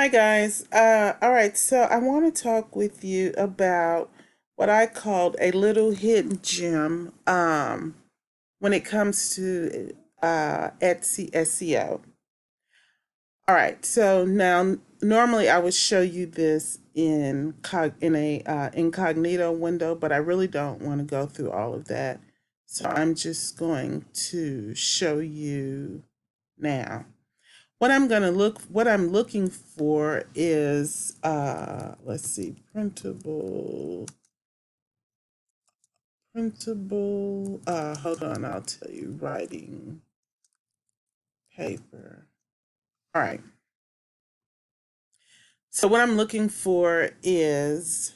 Hi guys. All right, so I want to talk with you about what I called a little hidden gem when it comes to Etsy SEO. All right, so now normally I would show you this in a incognito window, but I really don't want to go through all of that. So I'm just going to show you now. What I'm looking for is let's see, printable hold on, I'll tell you, writing paper. All right. So what I'm looking for is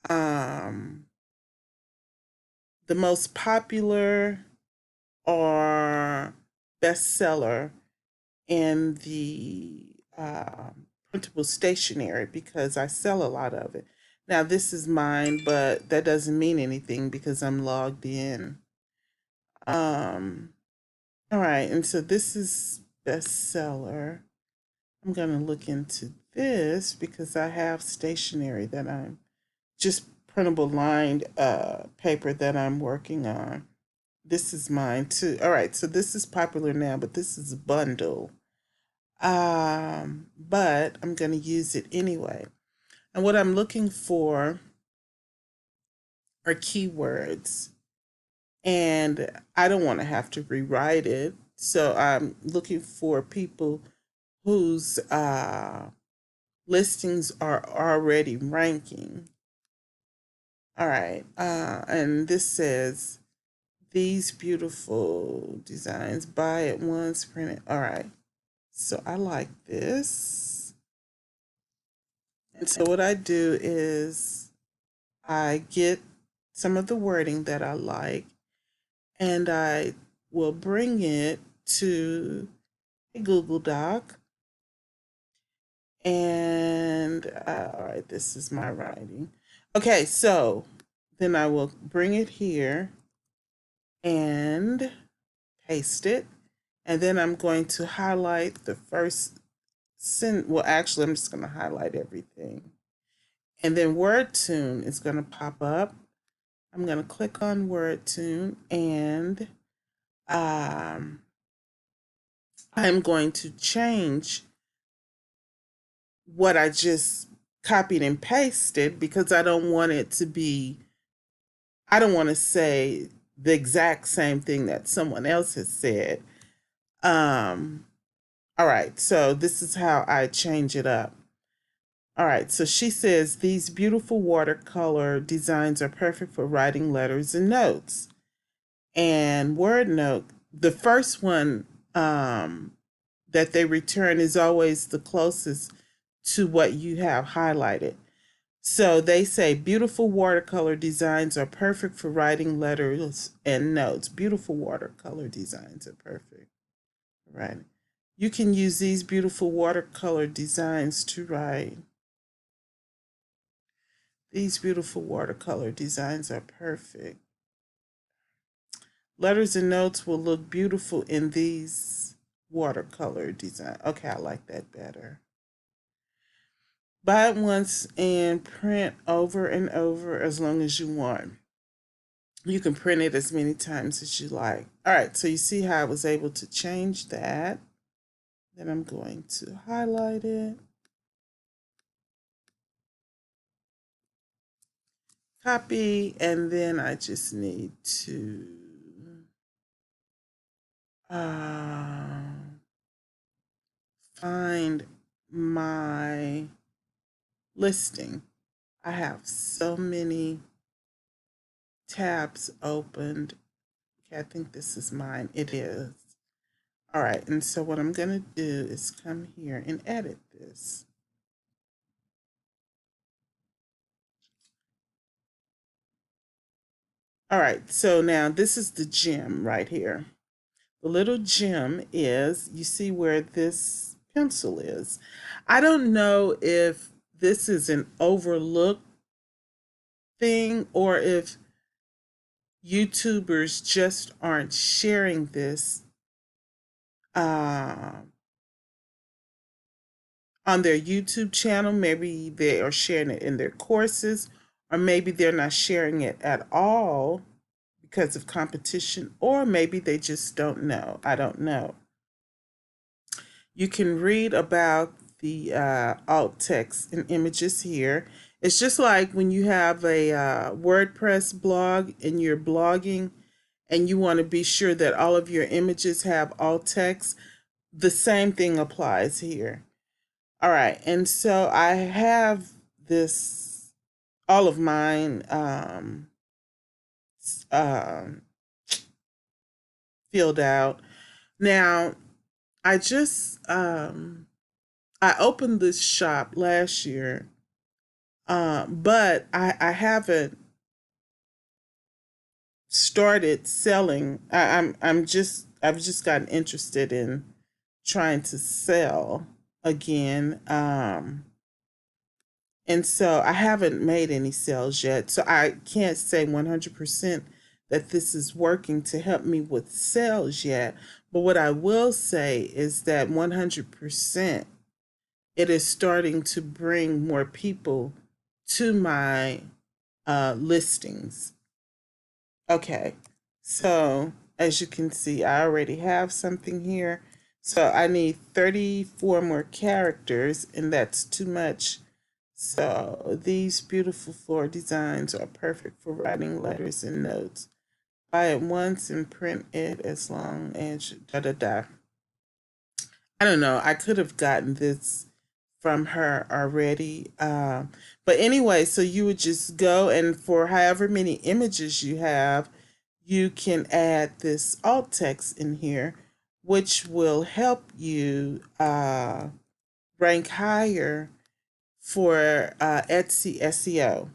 um the most popular or bestseller in the printable stationery because I sell a lot of it. Now, this is mine, but that doesn't mean anything because I'm logged in. Um, all right, and so this is bestseller. I'm going to look into this because I have stationery that I'm just printable lined paper that I'm working on. This is mine too. All right, so this is popular now, but this is a bundle. But I'm going to use it anyway. And what I'm looking for are keywords. And I don't want to have to rewrite it. So I'm looking for people whose listings are already ranking. All right. And this says, these beautiful designs, buy it once, print it. All right. So I like this. And so what I do is I get some of the wording that I like and I will bring it to a Google Doc. And all right, this is my writing. Okay, so then I will bring it here and paste it. And then I'm going to highlight the first well, actually, I'm just going to highlight everything. And then WordTune is going to pop up. I'm going to click on WordTune and um, I'm going to change what I just copied and pasted because I don't want to say the exact same thing that someone else has said. Um, all right, so this is how I change it up. All right, so she says these beautiful watercolor designs are perfect for writing letters and notes. And word note, the first one that they return is always the closest to what you have highlighted. So they say beautiful watercolor designs are perfect for writing letters and notes. Beautiful watercolor designs are perfect. Right. You can use these beautiful watercolor designs to write. These beautiful watercolor designs are perfect. Letters and notes will look beautiful in these watercolor design. Okay, I like that better. Buy it once and print over and over as long as you want. You can print it as many times as you like. All right, so you see how I was able to change that. Then I'm going to highlight it, copy, and then I just need to uh, find my listing. I have so many tabs opened. Okay, I think this is mine. It is. All right, and so what I'm going to do is come here and edit this. All right, so now this is the gem right here. The little gem is, you see where this pencil is. I don't know if this is an overlooked thing or if YouTubers just aren't sharing this uh, on their YouTube channel. Maybe they are sharing it in their courses, or maybe they're not sharing it at all because of competition, or maybe they just don't know. I don't know. You can read about the alt text and images here. It's just like when you have a WordPress blog and you're blogging and you want to be sure that all of your images have alt text. The same thing applies here. All right, and so I have this, all of mine um, filled out. Now, I just I opened this shop last year, but I haven't started selling. I've just gotten interested in trying to sell again. And so I haven't made any sales yet. So I can't say 100% that this is working to help me with sales yet. But what I will say is that 100% it is starting to bring more people to my listings. Okay, so as you can see, I already have something here. So I need 34 more characters, and that's too much. So these beautiful floor designs are perfect for writing letters and notes. Buy it once and print it as long as da da da. I don't know. I could have gotten this from her already. But anyway, so you would just go, and for however many images you have, you can add this alt text in here, which will help you rank higher for Etsy SEO.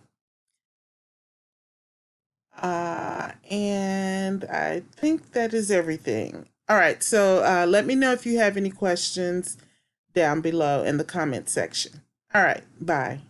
And I think that is everything. All right, so let me know if you have any questions down below in the comment section. All right, bye.